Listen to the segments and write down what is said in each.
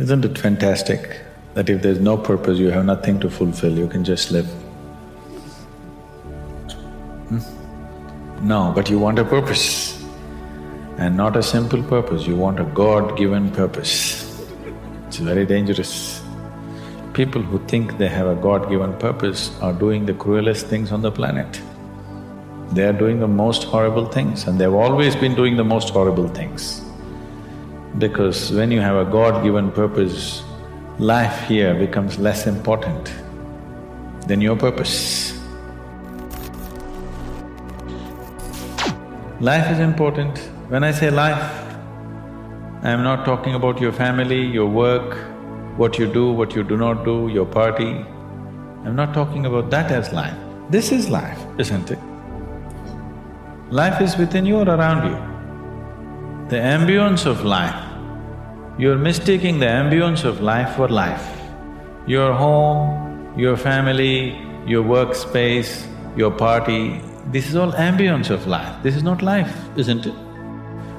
Isn't it fantastic that if there's no purpose, you have nothing to fulfill, you can just live? No, but you want a purpose. And not a simple purpose, you want a God-given purpose. It's very dangerous. People who think they have a God-given purpose are doing the cruelest things on the planet. They are doing the most horrible things, and they've always been doing the most horrible things. Because when you have a God-given purpose, life here becomes less important than your purpose. Life is important. When I say life, I am not talking about your family, your work, what you do not do, your party. I'm not talking about that as life. This is life, isn't it? Life is within you or around you. The ambience of life, you're mistaking the ambience of life for life. Your home, your family, your workspace, your party, this is all ambience of life. This is not life, isn't it?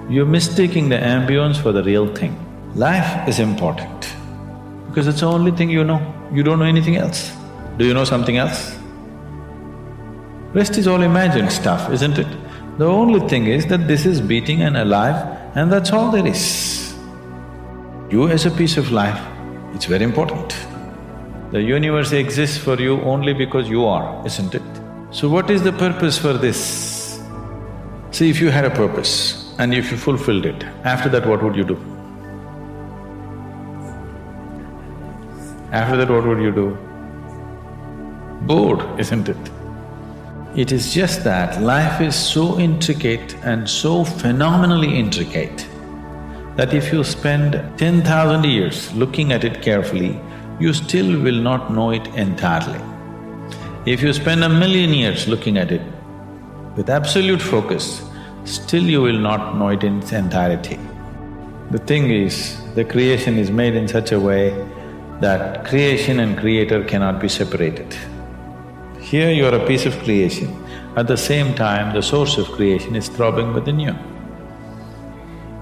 You're mistaking the ambience for the real thing. Life is important because it's the only thing you know. You don't know anything else. Do you know something else? Rest is all imagined stuff, isn't it? The only thing is that this is beating and alive, and that's all there is. You as a piece of life, it's very important. The universe exists for you only because you are, isn't it? So what is the purpose for this? See, if you had a purpose and if you fulfilled it, after that what would you do? After that what would you do? Bored, isn't it? It is just that life is so intricate and so phenomenally intricate that if you spend 10,000 years looking at it carefully, you still will not know it entirely. If you spend 1,000,000 years looking at it with absolute focus, still you will not know it in its entirety. The thing is, the creation is made in such a way that creation and creator cannot be separated. Here you are a piece of creation, at the same time the source of creation is throbbing within you.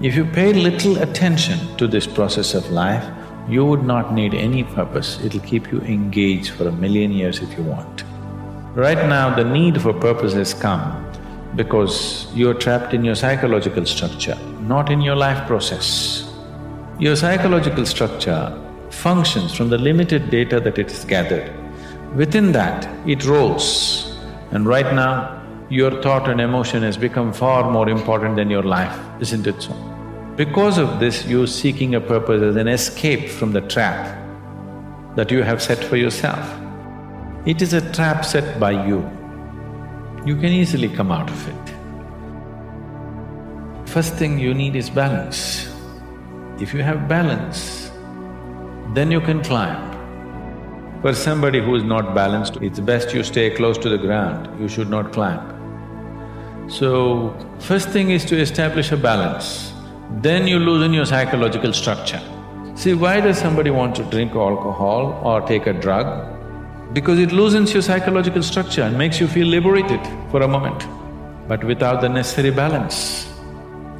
If you pay little attention to this process of life, you would not need any purpose, it'll keep you engaged for 1,000,000 years if you want. Right now, the need for purpose has come because you're trapped in your psychological structure, not in your life process. Your psychological structure functions from the limited data that it has gathered. Within that, it rolls, and right now, your thought and emotion has become far more important than your life, isn't it so? Because of this, you're seeking a purpose as an escape from the trap that you have set for yourself. It is a trap set by you. You can easily come out of it. First thing you need is balance. If you have balance, then you can climb. For somebody who is not balanced, it's best you stay close to the ground, you should not climb. So, first thing is to establish a balance, then you loosen your psychological structure. See, why does somebody want to drink alcohol or take a drug? Because it loosens your psychological structure and makes you feel liberated for a moment, but without the necessary balance.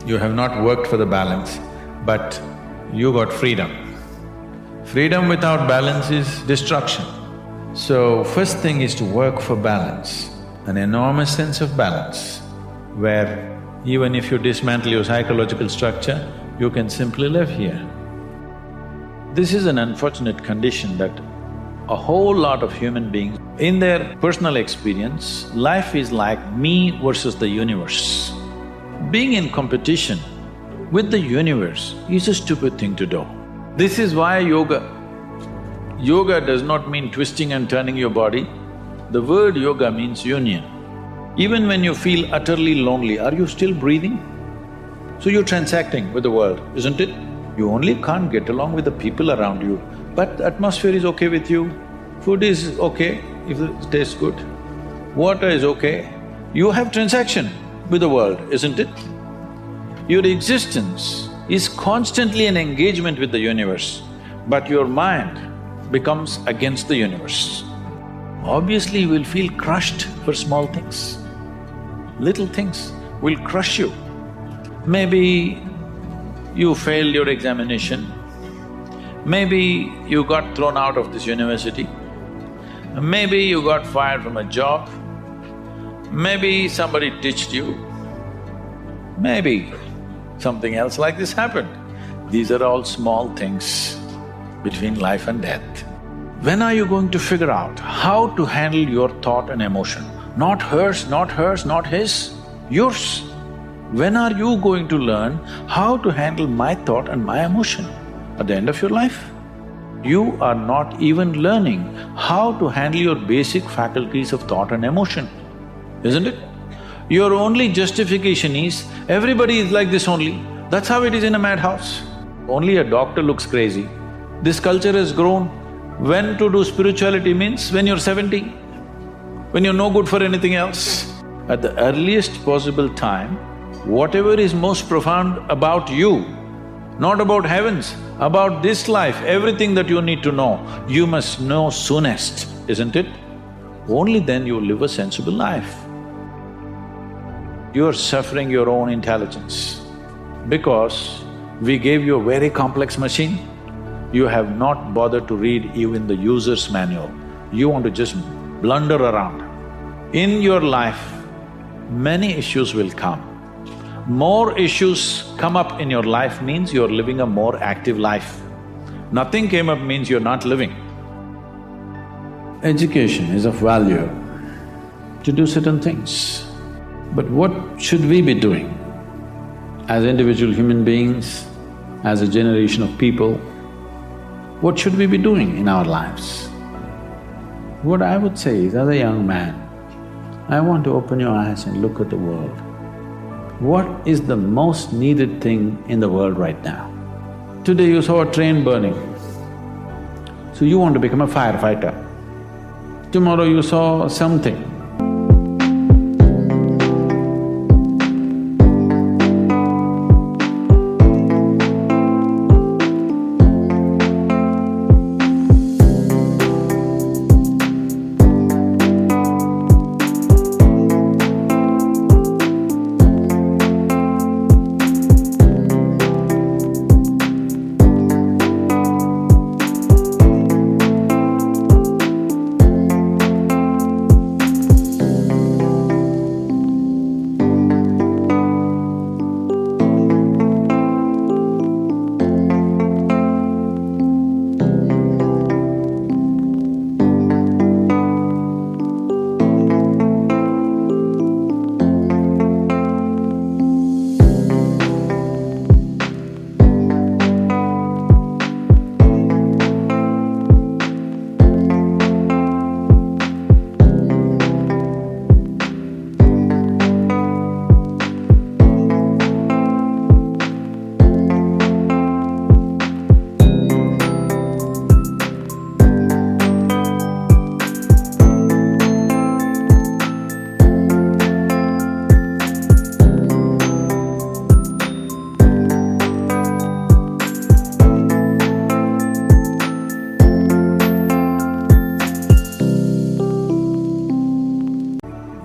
You have not worked for the balance, but you got freedom. Freedom without balance is destruction. So, first thing is to work for balance, an enormous sense of balance, where even if you dismantle your psychological structure, you can simply live here. This is an unfortunate condition that a whole lot of human beings, in their personal experience, life is like me versus the universe. Being in competition with the universe is a stupid thing to do. This is why yoga does not mean twisting and turning your body. The word yoga means union. Even when you feel utterly lonely, are you still breathing? So you're transacting with the world, isn't it? You only can't get along with the people around you, but the atmosphere is okay with you, food is okay if it tastes good, water is okay. You have transaction with the world, isn't it? Your existence is constantly an engagement with the universe, but your mind becomes against the universe. Obviously, you will feel crushed for small things. Little things will crush you. Maybe you failed your examination, Maybe you got thrown out of this university, maybe you got fired from a job, maybe somebody ditched you, maybe something else like this happened. These are all small things between life and death. When are you going to figure out how to handle your thought and emotion? Not hers, not hers, not his, yours. When are you going to learn how to handle my thought and my emotion? At the end of your life? You are not even learning how to handle your basic faculties of thought and emotion, isn't it? Your only justification is, everybody is like this only, that's how it is in a madhouse. Only a doctor looks crazy. This culture has grown. When to do spirituality means when you're 70, when you're no good for anything else. At the earliest possible time, whatever is most profound about you, not about heavens, about this life, everything that you need to know, you must know soonest, isn't it? Only then you will live a sensible life. You are suffering your own intelligence because we gave you a very complex machine. You have not bothered to read even the user's manual. You want to just blunder around. In your life, many issues will come. More issues come up in your life means you're living a more active life. Nothing came up means you're not living. Education is of value to do certain things. But what should we be doing as individual human beings, as a generation of people? What should we be doing in our lives? What I would say is, as a young man, I want to open your eyes and look at the world. What is the most needed thing in the world right now? Today you saw a train burning, so you want to become a firefighter. Tomorrow you saw something,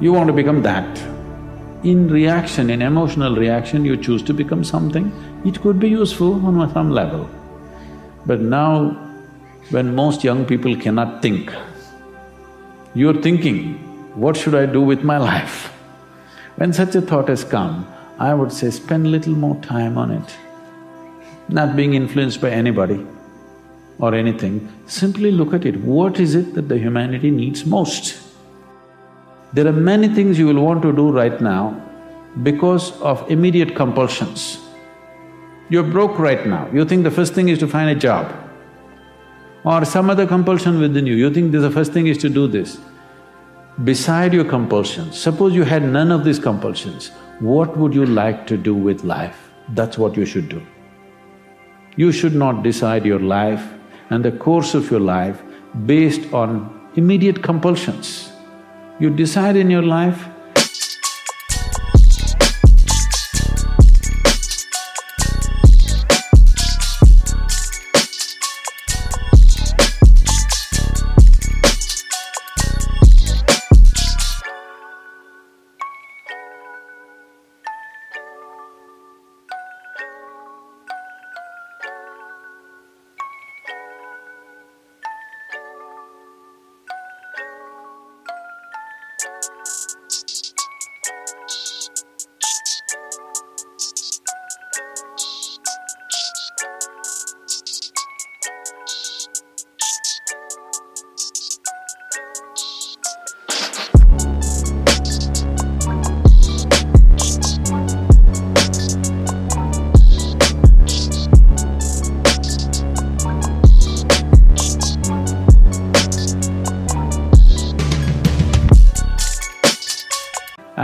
you want to become that. In reaction, in emotional reaction, you choose to become something, it could be useful on some level. But now, when most young people cannot think, you're thinking, what should I do with my life? When such a thought has come, I would say spend little more time on it. Not being influenced by anybody or anything, simply look at it, what is it that the humanity needs most? There are many things you will want to do right now because of immediate compulsions. You're broke right now, you think the first thing is to find a job. Or some other compulsion within you think the first thing is to do this. Beside your compulsions, suppose you had none of these compulsions, what would you like to do with life? That's what you should do. You should not decide your life and the course of your life based on immediate compulsions. You decide in your life,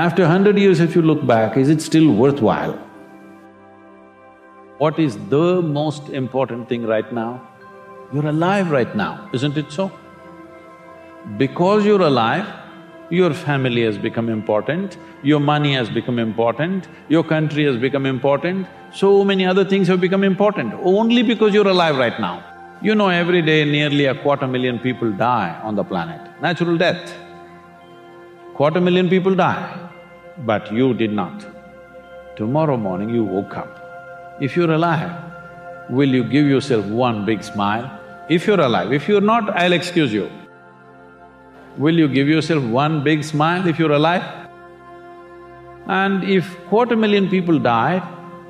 After 100 years if you look back, is it still worthwhile? What is the most important thing right now? You're alive right now, isn't it so? Because you're alive, your family has become important, your money has become important, your country has become important, so many other things have become important, only because you're alive right now. You know, every day nearly 250,000 people die on the planet, natural death. 250,000 people die, but you did not. Tomorrow morning you woke up. If you're alive, will you give yourself one big smile? If you're alive, if you're not, I'll excuse you. Will you give yourself one big smile if you're alive? And if 250,000 people died,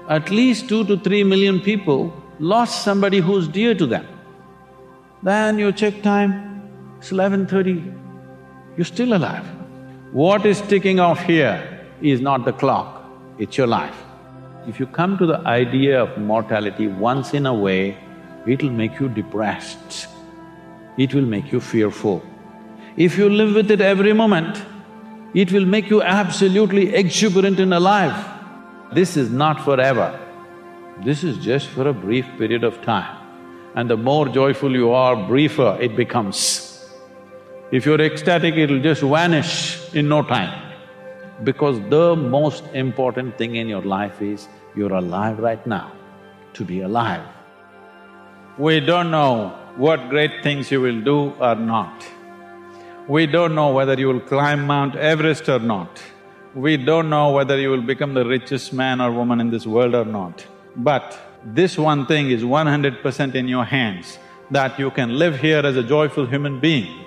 at least 2 to 3 million people lost somebody who's dear to them. Then you check time, it's 11:30, you're still alive. What is ticking off here is not the clock, it's your life. If you come to the idea of mortality once in a way, it'll make you depressed, it will make you fearful. If you live with it every moment, it will make you absolutely exuberant and alive. This is not forever, this is just for a brief period of time. And the more joyful you are, briefer it becomes. If you're ecstatic, it'll just vanish in no time. Because the most important thing in your life is, you're alive right now, to be alive. We don't know what great things you will do or not. We don't know whether you will climb Mount Everest or not. We don't know whether you will become the richest man or woman in this world or not. But this one thing is 100% in your hands, that you can live here as a joyful human being.